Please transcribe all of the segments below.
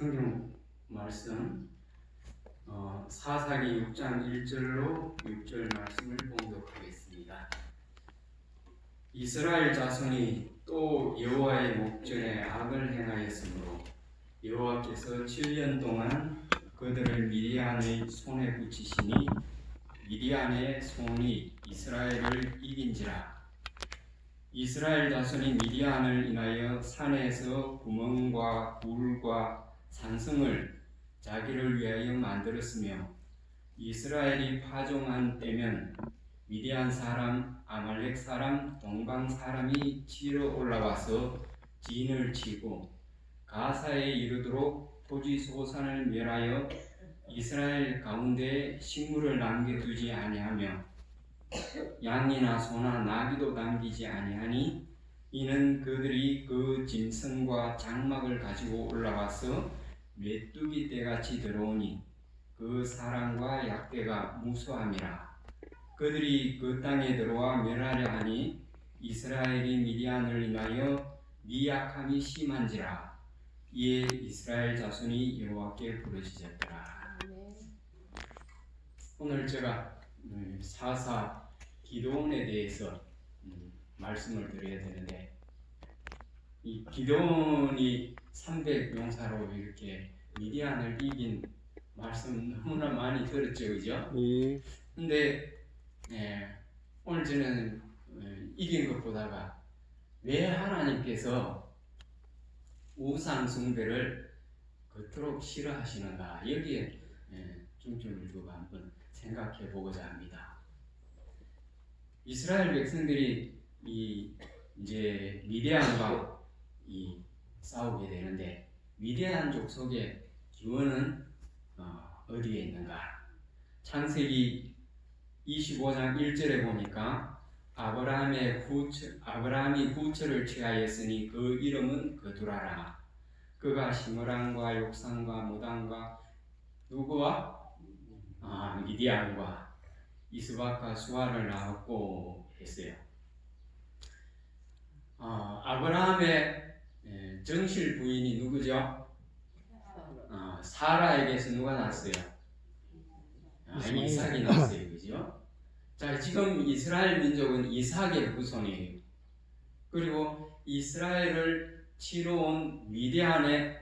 성경 말씀 사사기 6장 1절로 6절 말씀을 봉독하겠습니다. 이스라엘 자손이 또 여호와의 목전에 악을 행하였으므로 여호와께서 7년 동안 그들을 미디안의 손에 붙이시니 미디안의 손이 이스라엘을 이긴지라. 이스라엘 자손이 미디안을 인하여 산에서 구멍과 굴과 산성을 자기를 위하여 만들었으며 이스라엘이 파종한 때면 미디안 사람, 아말렉 사람, 동방 사람이 치러 올라와서 진을 치고 가사에 이르도록 토지 소산을 멸하여 이스라엘 가운데 식물을 남겨두지 아니하며 양이나 소나 나귀도 남기지 아니하니 이는 그들이 그 짐승과 장막을 가지고 올라와서 메뚜기 떼같이 들어오니 그 사람과 약대가 무수함이라. 그들이 그 땅에 들어와 멸하려 하니 이스라엘이 미디안을 인하여 미약함이 심한지라. 이에 이스라엘 자손이 여호와께 부르짖었더라. 오늘 제가 사사 기드온에 대해서 말씀을 드려야 되는데, 이 기드온이 300용사로 이렇게 미디안을 이긴 말씀 너무나 많이 들었죠, 그죠? 근데 오늘 저는 이긴 것보다가 왜 하나님께서 우상 숭배를 그토록 싫어하시는가, 여기에 중점을 두고 한번 생각해 보고자 합니다. 이스라엘 백성들이 이제 미디안과 싸우게 되는데, 미디안 족속의 기원은 어디에 있는가? 창세기 25장 1절에 보니까 아브라함이 구처를 취하였으니 그 이름은 그두라라. 그가 시므랑과 욕산과 무당과 누구와 미디안과 이스박과 수아를 낳았고 했어요. 아브라함의 정실 부인이 누구죠? 사라에게서 누가 낳았어요? 이삭이 낳았어요, 그죠? 자, 지금 이스라엘 민족은 이삭의 후손이에요. 그리고 이스라엘을 치러 온 미디안의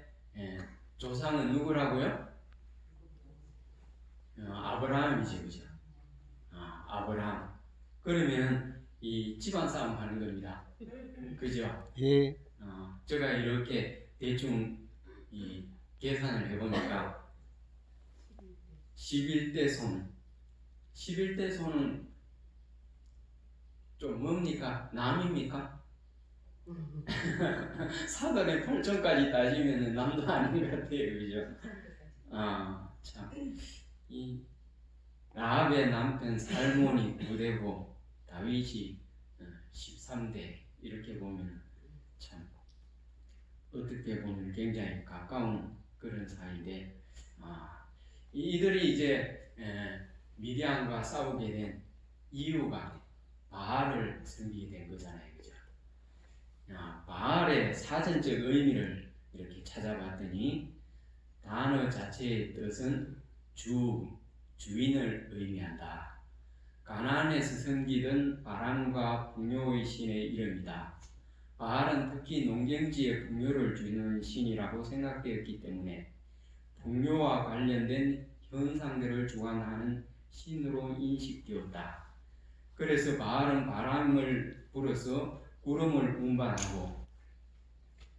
조상은 누구라고요? 아브라함이지, 그죠? 아브라함. 그러면 이 집안 싸움 하는 겁니다. 그죠? 예. 제가 이렇게 대충 계산을 해보니까 11대 손. 11대 손은 좀 뭡니까? 남입니까? 사돈의 8촌까지 따지면 남도 아닌 것 같아요, 그죠? 참. 이 라합의 남편 살몬이 9대고 다윗이 13대, 이렇게 보면 참 어떻게 보면 굉장히 가까운 그런 사이인데, 이들이 이제 미디안과 싸우게 된 이유가 바알을 섬기게 된 거잖아요, 그죠? 바알의 사전적 의미를 이렇게 찾아봤더니 단어 자체의 뜻은 주인을 의미한다. 가나안에서 섬기던 바람과 풍요의 신의 이름이다. 바알은 특히 농경지에 풍요를 주는 신이라고 생각되었기 때문에 풍요와 관련된 현상들을 주관하는 신으로 인식되었다. 그래서 바알은 바람을 불어서 구름을 운반하고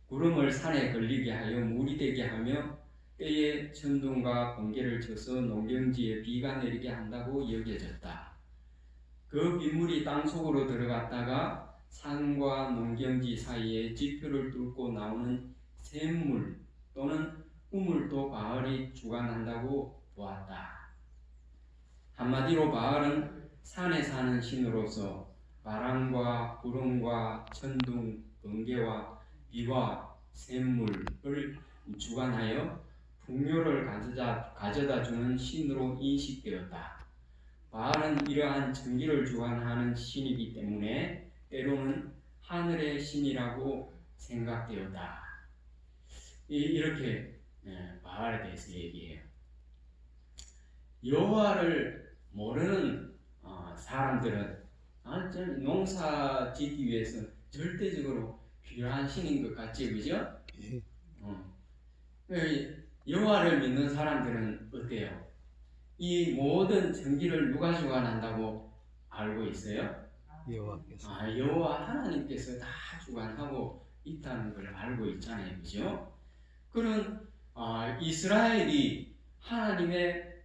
구름을 산에 걸리게 하여 물이 되게 하며 때에 천둥과 번개를 쳐서 농경지에 비가 내리게 한다고 여겨졌다. 그 빗물이 땅속으로 들어갔다가 산과 농경지 사이에 지표를 뚫고 나오는 샘물 또는 우물도 바알이 주관한다고 보았다. 한마디로 바알은 산에 사는 신으로서 바람과 구름과 천둥, 번개와 비와 샘물을 주관하여 풍요를 가져다 주는 신으로 인식되었다. 바알은 이러한 전기를 주관하는 신이기 때문에 때로는 하늘의 신이라고 생각되었다. 이렇게 바알에 대해서 얘기해요. 여호와를 모르는 사람들은 농사 짓기 위해서 절대적으로 필요한 신인 것 같지, 그죠? 예. 여호와를 믿는 사람들은 어때요? 이 모든 전기를 누가 주관한다고 알고 있어요? 여호와께서. 여호와 하나님께서 다 주관하고 있다는 걸 알고 있잖아요, 그죠? 그런 이스라엘이 하나님의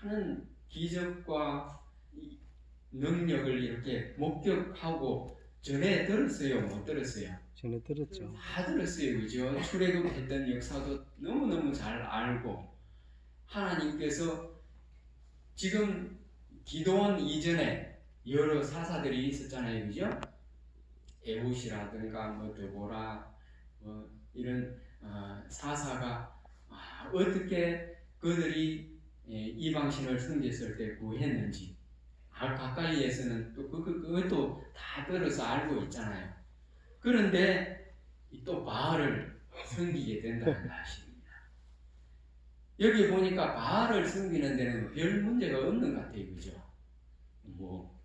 많은 기적과 능력을 이렇게 목격하고 전에 들었어요, 못 들었어요? 전에 들었죠. 다 들었어요, 그죠? 출애굽했던 역사도 너무너무 잘 알고 하나님께서 지금 기도원 이전에 여러 사사들이 있었잖아요, 그죠? 에봇이라든가 뭐 드보라 뭐 이런 사사가 어떻게 그들이 이방신을 섬겼을 때 구했는지 가까이에서는 또 그것도 다 들어서 알고 있잖아요. 그런데 또 바알을 섬기게 된다는 사실입니다. 여기 보니까 바알을 섬기는 데는 별 문제가 없는 것 같아요, 그죠? 뭐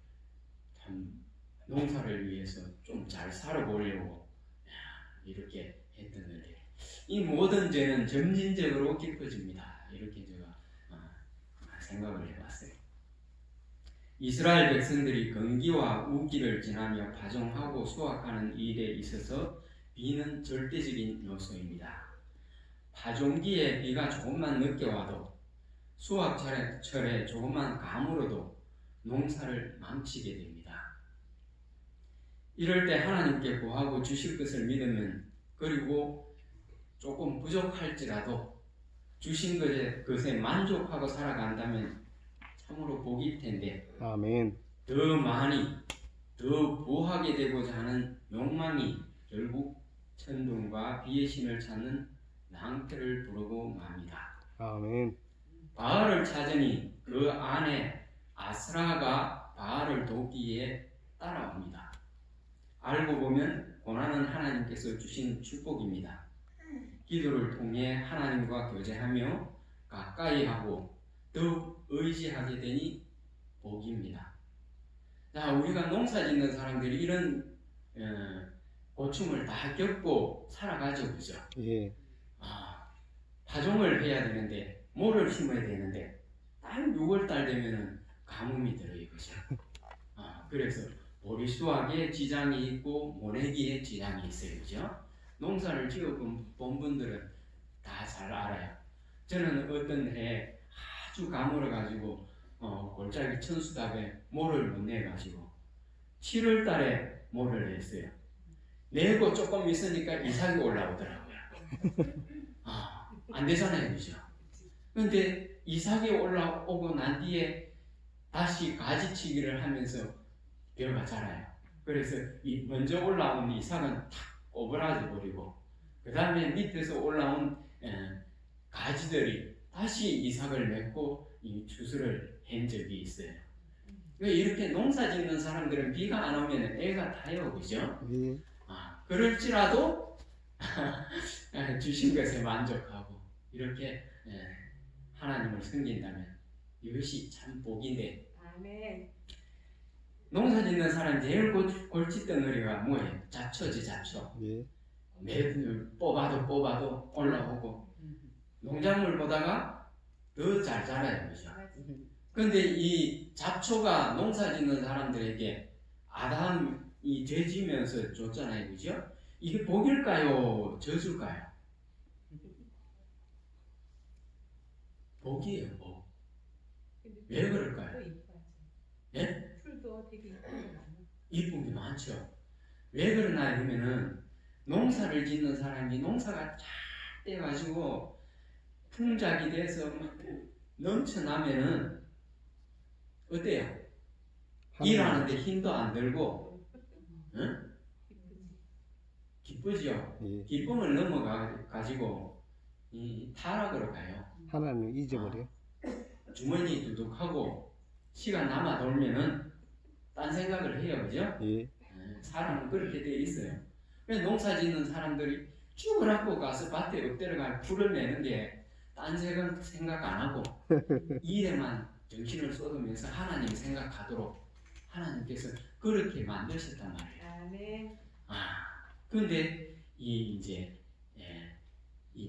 참 농사를 위해서 좀 잘 살아보려고 이렇게 했던 건데 이 모든 죄는 점진적으로 깊어집니다. 이렇게 제가 생각을 해봤어요. 이스라엘 백성들이 건기와 우기를 지나며 파종하고 수확하는 일에 있어서 비는 절대적인 요소입니다. 파종기에 비가 조금만 늦게 와도 수확철에 조금만 가물어도 농사를 망치게 됩니다. 이럴 때 하나님께 구하고 주실 것을 믿으면 그리고 조금 부족할지라도 주신 것에 만족하고 살아간다면 참으로 복일 텐데 아멘. 더 많이 더 부하게 되고자 하는 욕망이 결국 천둥과 비의 신을 찾는 낭패를 부르고 맙니다. 아멘. 바알을 찾으니 그 안에 아스라가 바알을 돕기에 따라옵니다. 알고 보면 고난은 하나님께서 주신 축복입니다. 기도를 통해 하나님과 교제하며 가까이 하고 더욱 의지하게 되니 복입니다. 자, 우리가 농사 짓는 사람들이 이런 고충을 다 겪고 살아가죠, 그죠? 예. 파종을 해야 되는데 모를 심어야 되는데 딱 6월달 되면은 가뭄이 들어요, 그죠? 그래서 보리 수확에 지장이 있고 모내기에 지장이 있어요, 그죠? 농사를 지어본 분들은 다 잘 알아요. 저는 어떤 해 아주 가물어가지고 골짜기 천수답에 모를 못 내가지고 7월달에 모를 냈어요. 내고 조금 있으니까 이삭이 올라오더라고요. 안 되잖아요, 그죠? 근데 이삭이 올라오고 난 뒤에 다시 가지치기를 하면서 벼가 자라요. 그래서 먼저 올라온 이삭은 탁 오그라져 버리고 그 다음에 밑에서 올라온 가지들이 다시 이삭을 맺고 이 추수를 한 적이 있어요. 이렇게 농사 짓는 사람들은 비가 안 오면 애가 타요, 그죠? 예. 그럴지라도 주신 것에 만족하고 이렇게 하나님을 섬긴다면 이것이 참 복인데 아멘. 농사 짓는 사람 제일 골칫덩어리가 뭐예요? 잡초지, 잡초. 예. 매일 뽑아도 올라오고 농작물 보다가 더 잘 자라요, 그죠? 그런데 이 잡초가 농사 짓는 사람들에게 아담이 죄지면서 줬잖아요, 그죠? 이게 복일까요? 저주일까요? 복이에요, 복. 왜 그럴까요? 예? 풀도 되게 이쁜 거 많아. 이쁜 게 많죠. 왜 그러나 하면은 농사를 짓는 사람이 농사가 잘 돼가지고 풍작이 돼서 막 넘쳐나면은 어때요? 일하는데 힘도 안 들고, 응? 기쁘지요. 예. 기쁨을 넘어가지고 타락으로 가요. 하나님 잊어버려. 주머니 두둑하고 시간 남아 돌면은 딴 생각을 해요, 그죠? 예. 사람은 그렇게 돼 있어요. 그래서 농사 짓는 사람들이 죽으라고 가서 밭에 엎드려가 풀을 내는 게 딴 색은 생각 안 하고 일에만 정신을 쏟으면서 하나님 생각하도록 하나님께서 그렇게 만드셨단 말이에요. 아멘. 근데 이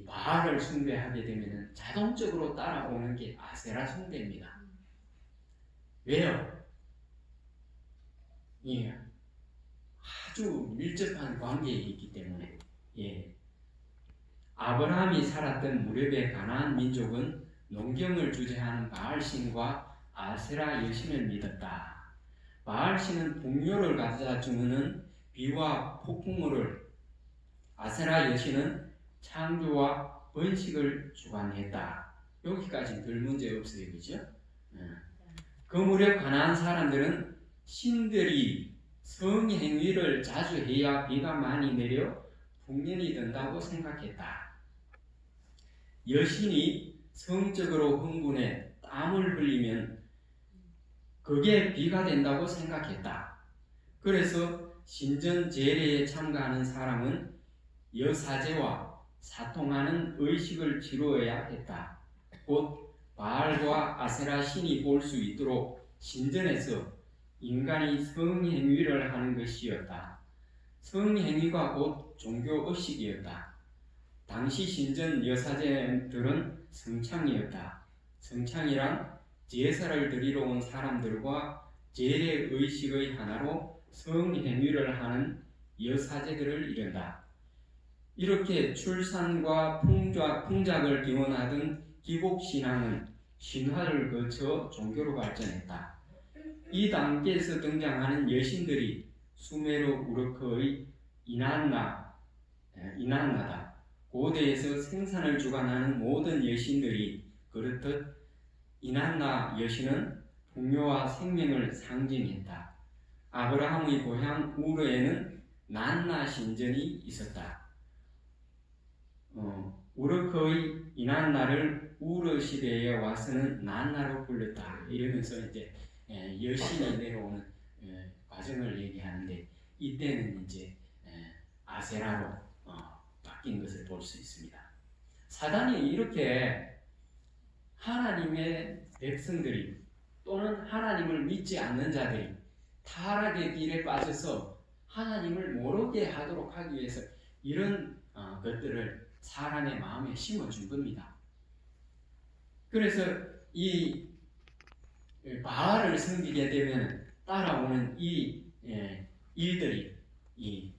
바알을 숭배하게 되면 자동적으로 따라오는 게 아세라 숭배입니다. 왜요? 예, 아주 밀접한 관계에 있기 때문에. 예. 아브라함이 살았던 무렵의 가나안 민족은 농경을 주재하는 바알신과 아세라 여신을 믿었다. 바알신은 풍요를 가져다 주는 비와 폭풍우를, 아세라 여신은 창조와 번식을 주관했다. 여기까지 별 문제 없어요, 그죠? 그 무렵 가나안 사람들은 신들이 성행위를 자주 해야 비가 많이 내려 풍년이 된다고 생각했다. 여신이 성적으로 흥분해 땀을 흘리면 그게 비가 된다고 생각했다. 그래서 신전 제례에 참가하는 사람은 여사제와 사통하는 의식을 치루어야 했다. 곧 바알과 아세라 신이 볼 수 있도록 신전에서 인간이 성행위를 하는 것이었다. 성행위가 곧 종교의식이었다. 당시 신전 여사제들은 성창이었다. 성창이란 제사를 드리러 온 사람들과 제례의식의 하나로 성행위를 하는 여사제들을 이른다. 이렇게 출산과 풍작을 기원하던 기복신앙은 신화를 거쳐 종교로 발전했다. 이 단계에서 등장하는 여신들이 수메르 우르크의 이난나다. 고대에서 생산을 주관하는 모든 여신들이 그렇듯 이난나 여신은 풍요와 생명을 상징했다. 아브라함의 고향 우르에는 난나 신전이 있었다. 우르크의 이난나를 우르 시대에 와서는 난나로 불렀다. 이러면서 이제 여신이 내려오는 과정을 얘기하는데 이때는 이제 아세라로 바뀐 것을 볼 수 있습니다. 사단이 이렇게 하나님의 백성들이 또는 하나님을 믿지 않는 자들이 타락의 길에 빠져서 하나님을 모르게 하도록 하기 위해서 이런 것들을 사람의 마음에 심어준 겁니다. 그래서 이 바알을 섬기게 되면 따라오는 이 일들이 이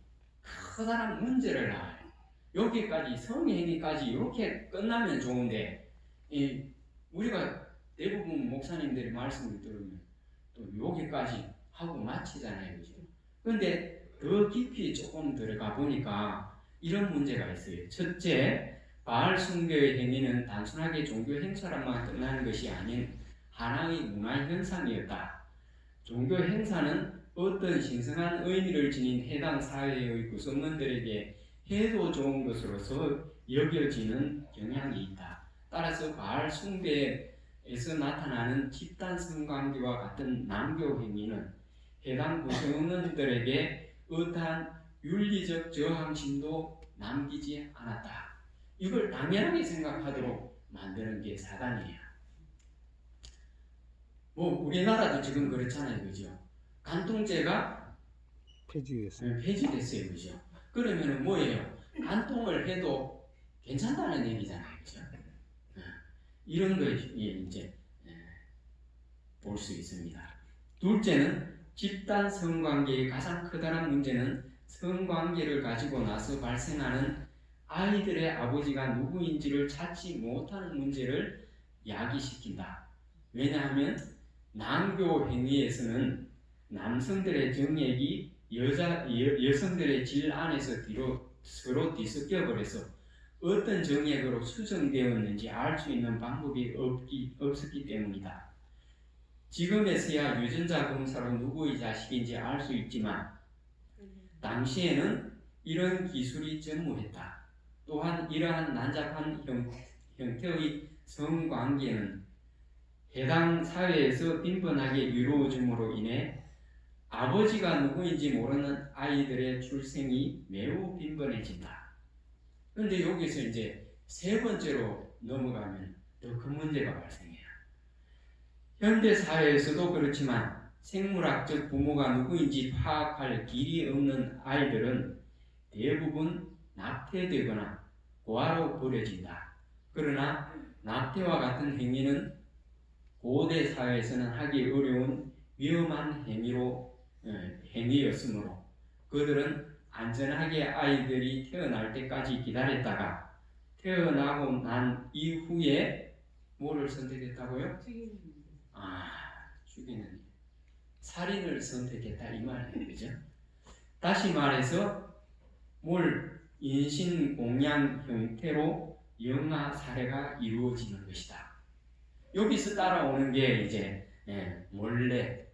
커다란 문제를 낳아요. 여기까지 성행위까지 이렇게 끝나면 좋은데 우리가 대부분 목사님들의 말씀을 들으면 또 여기까지 하고 마치잖아요, 그죠? 그런데 더 깊이 조금 들어가 보니까 이런 문제가 있어요. 첫째, 바알 숭배의 행위는 단순하게 종교 행사로만 끝나는 것이 아닌 하나의 문화 현상이었다. 종교 행사는 어떤 신성한 의미를 지닌 해당 사회의 구성원들에게 해도 좋은 것으로서 여겨지는 경향이 있다. 따라서 바알 숭배에서 나타나는 집단 성관계와 같은 남교 행위는 해당 구성원들에게 어떠한 윤리적 저항심도 남기지 않았다. 이걸 당연하게 생각하도록 만드는 게 사단이에요. 우리나라도 지금 그렇잖아요, 그죠? 간통죄가 폐지됐어요, 그죠? 그러면은 뭐예요? 간통을 해도 괜찮다는 얘기잖아요, 그죠? 이런 걸 이제 볼 수 있습니다. 둘째는 집단 성관계의 가장 커다란 문제는 성관계를 가지고 나서 발생하는 아이들의 아버지가 누구인지를 찾지 못하는 문제를 야기시킨다. 왜냐하면 남교 행위에서는 남성들의 정액이 여성들의 질 안에서 서로 뒤섞여 버려서 어떤 정액으로 수정되었는지 알 수 있는 방법이 없었기 때문이다. 지금에서야 유전자 검사로 누구의 자식인지 알 수 있지만 당시에는 이런 기술이 전무했다. 또한 이러한 난잡한 형태의 성관계는 해당 사회에서 빈번하게 이루어짐으로 인해 아버지가 누구인지 모르는 아이들의 출생이 매우 빈번해진다. 그런데 여기서 이제 세 번째로 넘어가면 더 큰 문제가 발생해요. 현대 사회에서도 그렇지만 생물학적 부모가 누구인지 파악할 길이 없는 아이들은 대부분 낙태되거나 고아로 버려진다. 그러나 낙태와 같은 행위는 고대 사회에서는 하기 어려운 위험한 행위였으므로 그들은 안전하게 아이들이 태어날 때까지 기다렸다가 태어나고 난 이후에 뭐를 선택했다고요? 죽이는 살인을 선택했다 이 말이에요. 그죠? 다시 말해서 인신공양 형태로 영아 살해가 이루어지는 것이다. 여기서 따라오는 게 이제 몰래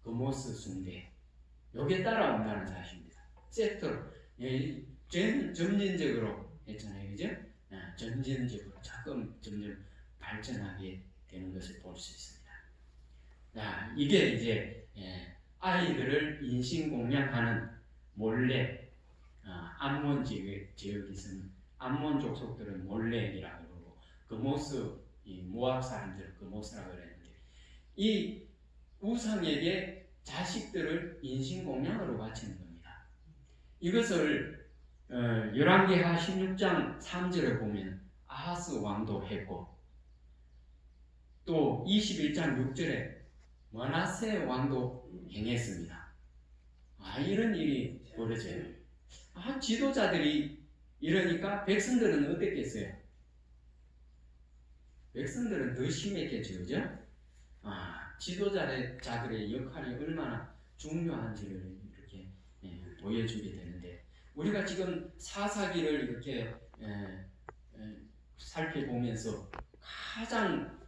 금오스 숭배 요게 따라온다는 사실입니다. 세트로 점진적으로 했잖아요. 그죠? 점진적으로 점점 발전하게 되는 것을 볼 수 있습니다. 자, 이게 이제 아이들을 인신공양하는 몰래 암몬 지역에서는 암몬 족속들은 몰렉이라고 그러고 이 모압 사람들은 금오스라고 그랬는데 이 우상에게 자식들을 인신공양으로 바치는 겁니다. 이것을 열왕기하 16장 3절에 보면 아하스 왕도 했고 또 21장 6절에 므낫세 왕도 행했습니다. 이런 일이 벌어져요. 지도자들이 이러니까 백성들은 어땠겠어요? 백성들은 더 심했겠죠, 그죠? 지도자들의 역할이 얼마나 중요한지를 이렇게 보여주게 되는데 우리가 지금 사사기를 이렇게 살펴보면서 가장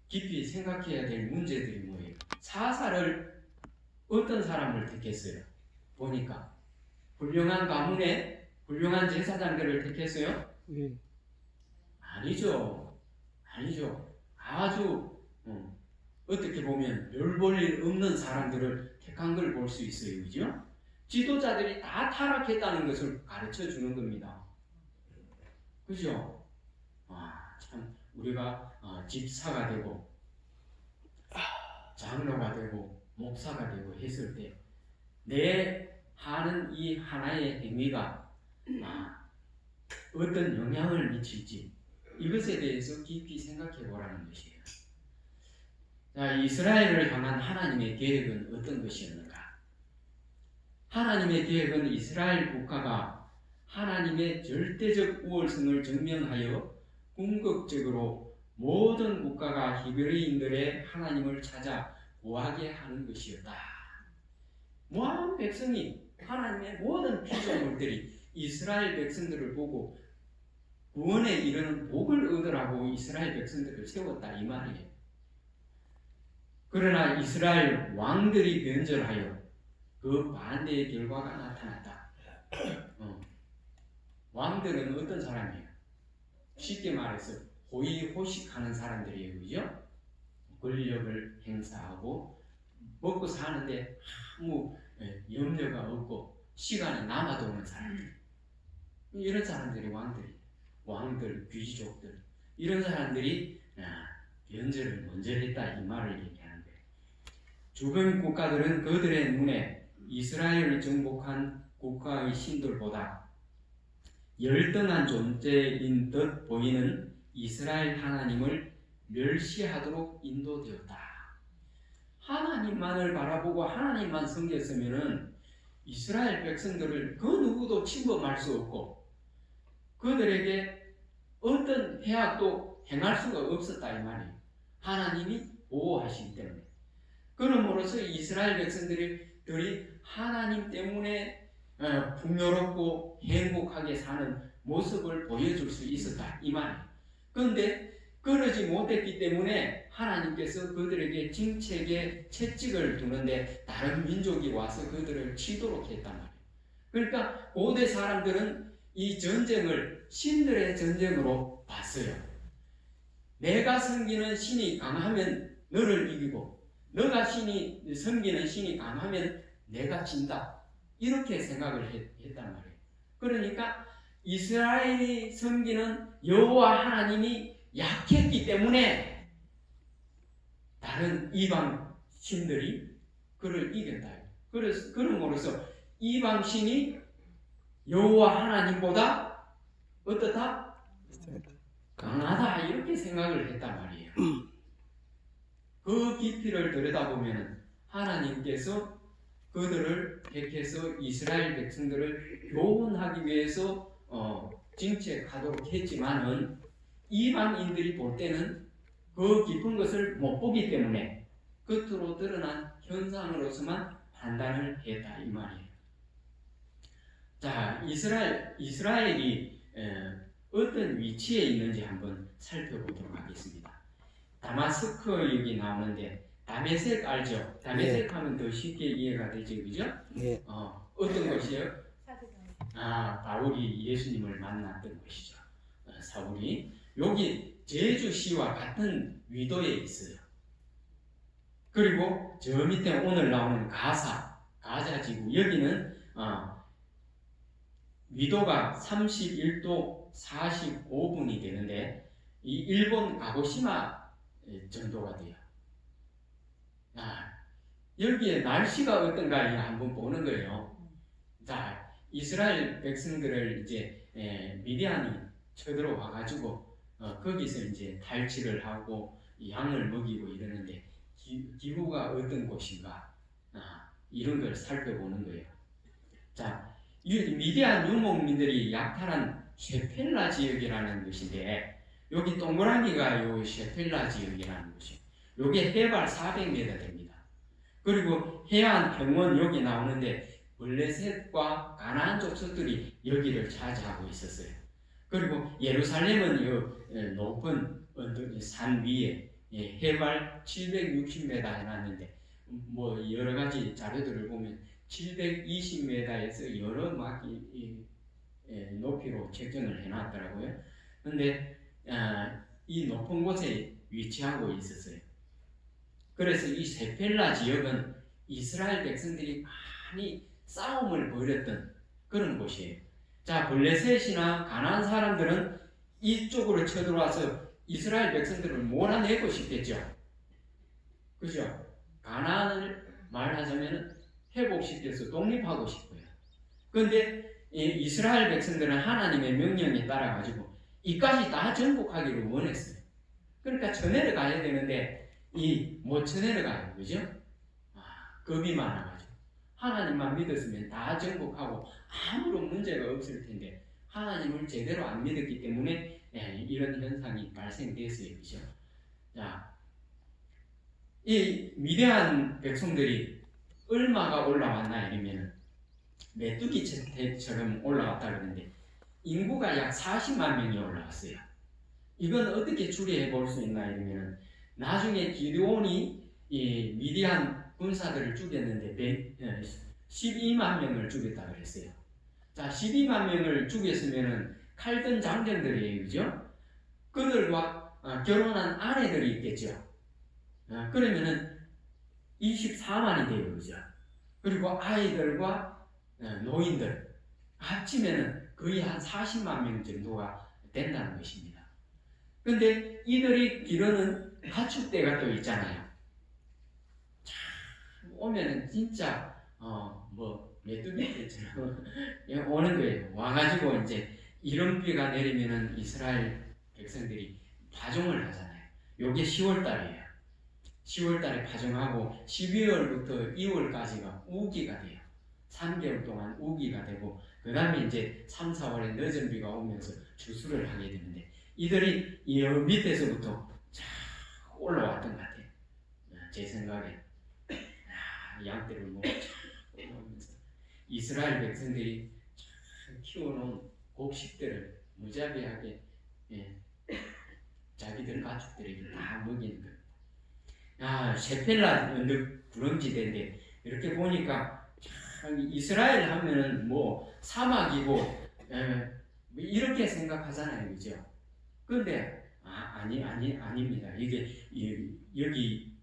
깊이 생각해야 될 문제들이 뭐예요? 사사를 어떤 사람을 택했어요? 보니까 훌륭한 가문에 훌륭한 제사장들을 택했어요? 예. 아니죠. 아주 어떻게 보면 별 볼 일 없는 사람들을 택한 걸 볼 수 있어요. 그죠? 지도자들이 다 타락했다는 것을 가르쳐 주는 겁니다. 그죠? 참 우리가 집사가 되고 장로가 되고 목사가 되고 했을 때 내 하는 이 하나의 행위가 어떤 영향을 미칠지 이것에 대해서 깊이 생각해 보라는 것이에요. 자, 이스라엘을 향한 하나님의 계획은 어떤 것이었는가? 하나님의 계획은 이스라엘 국가가 하나님의 절대적 우월성을 증명하여 궁극적으로 모든 국가가 히브리인들의 하나님을 찾아 구하게 하는 것이었다. 모든 백성이 하나님의 모든 피조물들이 이스라엘 백성들을 보고 구원에 이르는 복을 얻으라고 이스라엘 백성들을 세웠다 이 말이에요. 그러나 이스라엘 왕들이 변절하여 그 반대의 결과가 나타났다. 왕들은 어떤 사람이에요? 쉽게 말해서 호의호식하는 사람들이에요. 그죠? 권력을 행사하고 먹고 사는데 아무 염려가 없고 시간이 남아도는 사람들. 이런 사람들이 왕들, 귀족들 이런 사람들이 변절을 먼저 했다 이 말을 얘기하는 거예요. 주변 국가들은 그들의 눈에 이스라엘을 정복한 국가의 신들보다 열등한 존재인 듯 보이는 이스라엘 하나님을 멸시하도록 인도되었다. 하나님만을 바라보고 하나님만 섬겼으면은 이스라엘 백성들을 그 누구도 침범할 수 없고 그들에게 어떤 해악도 행할 수가 없었다 이 말이에요. 하나님이 보호하시기 때문에. 그러므로서 이스라엘 백성들이 하나님 때문에 풍요롭고 행복하게 사는 모습을 보여줄 수 있었다 이 말이에요. 그런데 그러지 못했기 때문에 하나님께서 그들에게 징책의 채찍을 두는데 다른 민족이 와서 그들을 치도록 했단 말이에요. 그러니까 고대 사람들은 이 전쟁을 신들의 전쟁으로 봤어요. 내가 섬기는 신이 강하면 너를 이기고 너가 섬기는 신이 강하면 내가 진다. 이렇게 생각을 했단 말이에요. 그러니까 이스라엘이 섬기는 여호와 하나님이 약했기 때문에 다른 이방 신들이 그를 이겼다. 그래서 그럼으로써 이방 신이 여호와 하나님보다 어떻다? 강하다 이렇게 생각을 했단 말이에요. 그 깊이를 들여다보면 하나님께서 그들을 택해서 이스라엘 백성들을 교훈하기 위해서 징책하도록 했지만은 이방인들이 볼 때는 그 깊은 것을 못 보기 때문에 겉으로 드러난 현상으로서만 판단을 했다 이 말이에요. 자, 이스라엘이 어떤 위치에 있는지 한번 살펴보도록 하겠습니다. 다마스크 여기 나오는데 다메섹 알죠? 다메섹 하면 더 쉽게 이해가 되죠, 그죠? 예. 어떤 것이에요? 사대강. 바울이 예수님을 만났던 곳이죠. 사울이 여기 제주시와 같은 위도에 있어요. 그리고 저 밑에 오늘 나오는 가자지구 여기는 위도가 31도 45분이 되는데 이 일본 가고시마 정도가 돼요. 여기에 날씨가 어떤가 한번 보는 거예요. 자, 이스라엘 백성들을 이제 미디안이 쳐들어와 가지고 거기서 이제 탈취를 하고 양을 먹이고 이러는데 기후가 어떤 곳인가 이런 걸 살펴보는 거예요. 자, 미디안 유목민들이 약탈한 셰펠라 지역이라는 것인데 여기 동그라미가 요 셰펠라 지역이라는 곳이에요. 요게 해발 400m 됩니다. 그리고 해안 평원 여기 나오는데 블레셋과 가나안 족속들이 여기를 차지하고 있었어요. 그리고 예루살렘은 이 높은 산 위에 해발 760m 해놨는데 뭐 여러 가지 자료들을 보면 720m에서 여러 막 높이로 책정을 해놨더라고요. 근데 이 높은 곳에 위치하고 있었어요. 그래서 이 세펠라 지역은 이스라엘 백성들이 많이 싸움을 벌였던 그런 곳이에요. 자, 블레셋이나 가나안 사람들은 이쪽으로 쳐들어와서 이스라엘 백성들을 몰아내고 싶겠죠. 그죠? 가나안을 말하자면 회복시켜서 독립하고 싶어요. 그런데 이스라엘 백성들은 하나님의 명령에 따라 가지고 이까지 다 정복하기를 원했어요. 그러니까 쳐내려가야 되는데 못 쳐내려가요. 그죠? 겁이 많아가지고 하나님만 믿었으면 다 정복하고 아무런 문제가 없을 텐데 하나님을 제대로 안 믿었기 때문에 이런 현상이 발생됐어요. 그죠? 자, 이 미디안 백성들이 얼마가 올라왔나 이러면 메뚜기처럼 올라왔다 그러는데 인구가 약 40만 명이 올라왔어요. 이건 어떻게 추리해 볼 수 있나 이러면 나중에 기드온이 이 미디안 군사들을 죽였는데 12만 명을 죽였다 그랬어요. 자, 12만 명을 죽였으면은 칼든 장정들이에요, 그죠? 그들과 결혼한 아내들이 있겠죠. 그러면은 24만이 돼요, 그죠? 그리고 아이들과 노인들 합치면은 거의 한 40만 명 정도가 된다는 것입니다. 근데 이들이 기르는 가축대가 또 있잖아요. 참 오면은 진짜 메뚜기처럼 오는 거예요. 와가지고 이제 이른비가 내리면은 이스라엘 백성들이 파종을 하잖아요. 요게 10월 달이에요. 10월 달에 파종하고 12월부터 2월까지가 우기가 돼요. 3개월 동안 우기가 되고 그 다음에 이제 3, 4월에 늦은 비가 오면서 추수를 하게 되는데 이들이 이 밑에서부터 쫙 올라왔던 것 같아요. 제 생각에 양떼를 먹고 올라오면서 이스라엘 백성들이 키워놓은 곡식들을 무자비하게 자기들 가축들에게 다 먹이는 거예요. 셰펠라 언덕 구렁지대인데 이렇게 보니까 이스라엘 하면은 뭐 사막이고 이렇게 생각하잖아요, 그죠? 근데 아닙니다. 이게 여기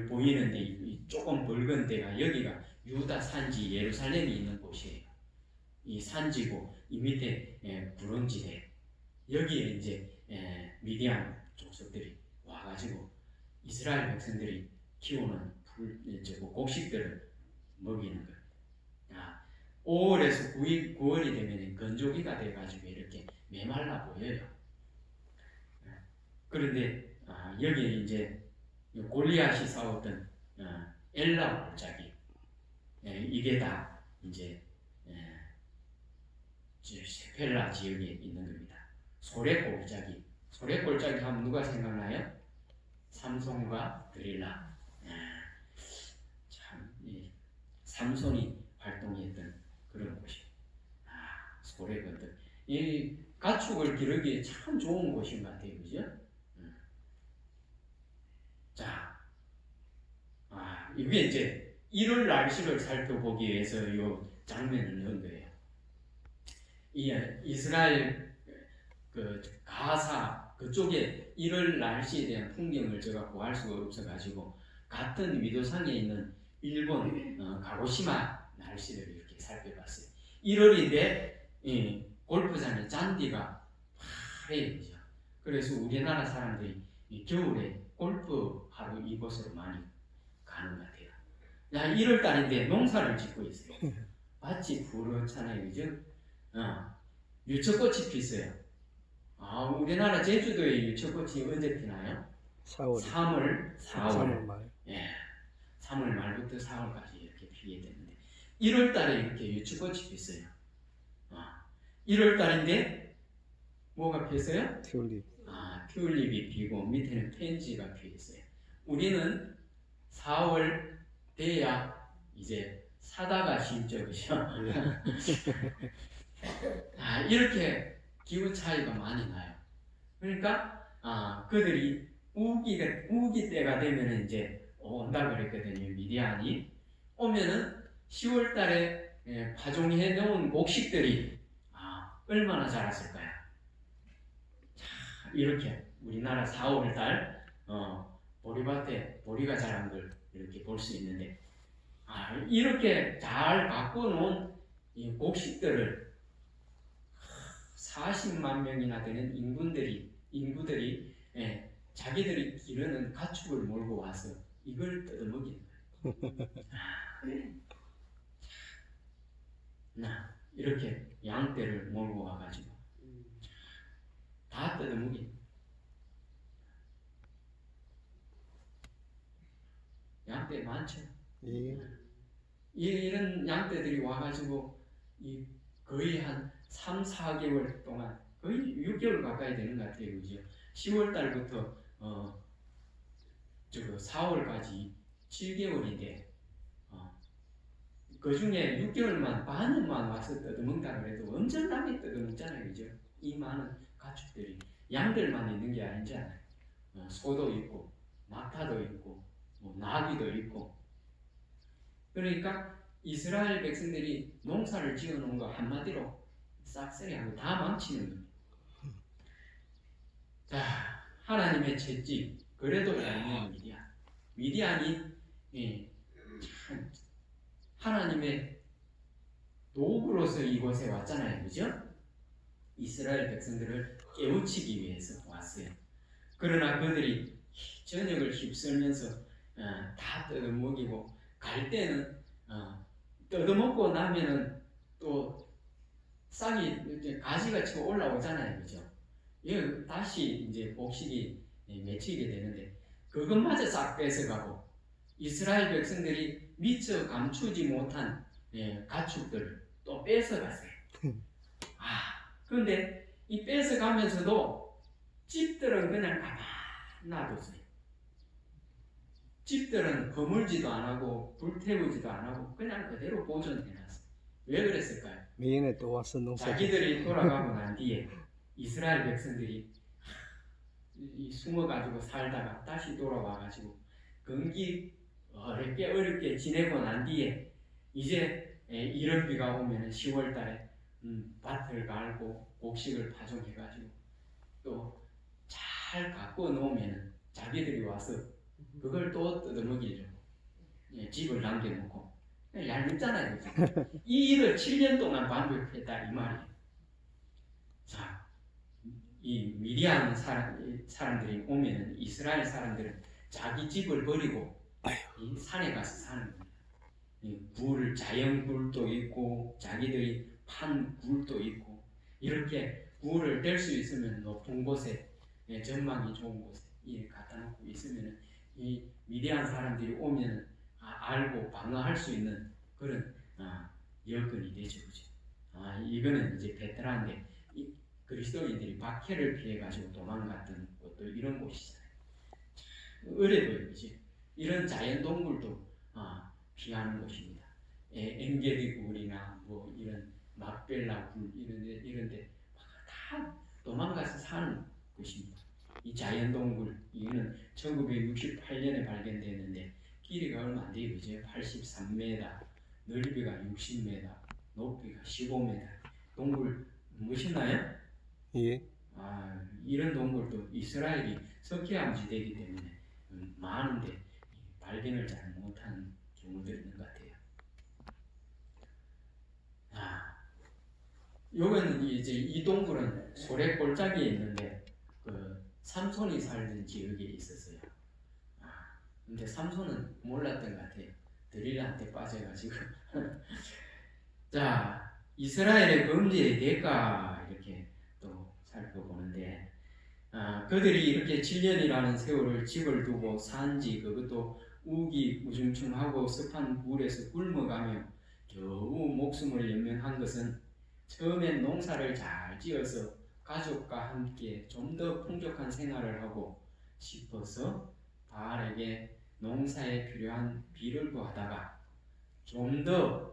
보이는데 조금 붉은 데가 여기가 유다 산지 예루살렘이 있는 곳이에요. 이 산지고 이 밑에 구렁지대 여기에 이제 미디안 족속들이 와가지고 이스라엘 백성들이 키우는 곡식들을 먹이는 거예요. 5월에서 9월이 되면 건조기가 돼가지고 이렇게 메말라 보여요. 그런데 여기에 이제 골리앗이 싸웠던 엘라 골짜기 이게 다 이제 셰펠라 지역에 있는 겁니다. 소래 골짜기 하면 누가 생각나요? 삼손과 드릴라. 참 삼손이 활동했던 그런 곳이 소래거든. 이 가축을 기르기에 참 좋은 곳인 것 같아요, 그죠? 자, 이게 이제 1월 날씨를 살펴보기 위해서 이 장면을 넣은 거예요. 이 이스라엘 그 가사 그쪽에 1월 날씨에 대한 풍경을 제가 구할 수가 없어가지고 같은 위도상에 있는 일본 가고시마 날씨를 이렇게 살펴봤어요. 1월인데 골프장에 잔디가 파래요. 그래서 우리나라 사람들이 겨울에 골프하러 이곳으로 많이 가는 것 같아요. 1월 달인데 농사를 짓고 있어요. 밭이 푸르잖아요, 그죠? 유채꽃이 피어요. 우리나라 제주도에 유채꽃이 언제 피나요? 4월. 3월 말. 예, 3월 말부터 4월까지 이렇게 피게 되는데 1월 달에 이렇게 유채꽃이 피어요. 1월 달인데 뭐가 피었어요? 튤립. 튤립이 피고 밑에는 펜지가 피었어요. 우리는 4월 돼야 이제 사다가 심죠, 그죠? 이렇게 기후 차이가 많이 나요. 그러니까 그들이 우기 때가 되면 이제 온다 그랬거든요. 미디안이 오면은 10월 달에 파종해 놓은 곡식들이 얼마나 자랐을까요? 자, 이렇게 우리나라 4월 달 보리밭에 보리가 자란 걸 이렇게 볼 수 있는데 이렇게 잘 갖고 놓은 이 곡식들을 40만 명이나 되는 인구들이 자기들이 기르는 가축을 몰고 와서 이걸 뜯어먹이는 거예요. 이렇게 양떼를 몰고 와가지고 다 뜯어먹이는 거예요. 양떼 많죠? 예. 이런 양떼들이 와가지고 거의 한 3, 4개월 동안 거의 6개월 가까이 되는 것 같아요. 그죠? 10월 달부터 4월까지 7개월인데 그 중에 6개월만 반년만 와서 뜯어먹다 그래도 엄청나게 뜯어먹잖아요. 그죠? 이 많은 가축들이 양들만 있는 게 아니잖아요. 소도 있고 낙타도 있고 나귀도 있고 그러니까 이스라엘 백성들이 농사를 지어놓은 거 한마디로 싹쓸이하고 다 망치는 겁니다. 자, 하나님의 채찍 그래도 얄미운 미디안이 참 하나님의 도구로서 이곳에 왔잖아요, 그죠? 이스라엘 백성들을 깨우치기 위해서 왔어요. 그러나 그들이 저녁을 휩쓸면서 다 뜯어먹이고 갈 때는 뜯어먹고 나면은 또 싹이 가지가 치고 올라오잖아요, 그죠? 이 다시 이제 곡식이 맺히게 되는데 그것마저 싹 뺏어가고 이스라엘 백성들이 미처 감추지 못한 가축들을 또 뺏어갔어요. 그런데 이 뺏어가면서도 집들은 그냥 가만 놔뒀어요. 집들은 거물지도 안 하고 불태우지도 안 하고 그냥 그대로 보존해놨어요. 왜 그랬을까요? 매년에 또 와서 농사. 자기들이 돌아가고 난 뒤에 이스라엘 백성들이 숨어가지고 살다가 다시 돌아와가지고 건기 어렵게 지내고 난 뒤에 이제 이런 비가 오면 10월 달에 밭을 갈고 곡식을 파종해가지고 또 잘 갖고 놓으면 자기들이 와서 그걸 또 뜯어먹이려고 집을 남겨놓고 얄밉잖아요. 이 일을 7년 동안 반복했다 이 말이에요. 이 미디안 사람들이 오면 이스라엘 사람들은 자기 집을 버리고 이 산에 가서 사는 거예요. 이 굴, 자연 굴도 있고 자기들이 판 굴도 있고 이렇게 굴을 뗄 수 있으면 높은 곳에 전망이 좋은 곳에 갖다 놓고 있으면 이 미디안 사람들이 오면 알고 방어할 수 있는 그런 여건이 되죠, 그죠? 이거는 이제 베테랑인데 그리스도인들이 박해를 피해 가지고 도망갔던 곳도 이런 곳이잖아요. 어려 보여요, 그죠? 이런 자연 동물도 피하는 곳입니다. 엥게디 굴이나 뭐 이런 막벨라 굴 이런데 다 도망가서 사는 곳입니다. 이 자연 동물 이거는 1968년에 발견됐는데 길이가 얼마 안 돼요, 그죠? 83m, 넓이가 60m, 높이가 15m. 동물 멋있나요? 예. 이런 동물도 이스라엘이 석회암지대이기 때문에 많은데 발견을 잘 못하는 경우들이 있는 것 같아요. 요거는 이제 이 동굴은 소래 골짜기에 있는데 그 삼손이 살던 지역에 있었어요. 근데 삼손은 몰랐던 것 같아요. 드릴라한테 빠져가지고. 자, 이스라엘의 범죄의 대가 이렇게 또 살펴보는데 그들이 이렇게 7년이라는 세월을 집을 두고 산지 그것도 우기우중충하고 습한 굴에서 굶어가며 겨우 목숨을 연명한 것은 처음엔 농사를 잘 지어서 가족과 함께 좀 더 풍족한 생활을 하고 싶어서 바알에게 농사에 필요한 비를 구하다가 좀 더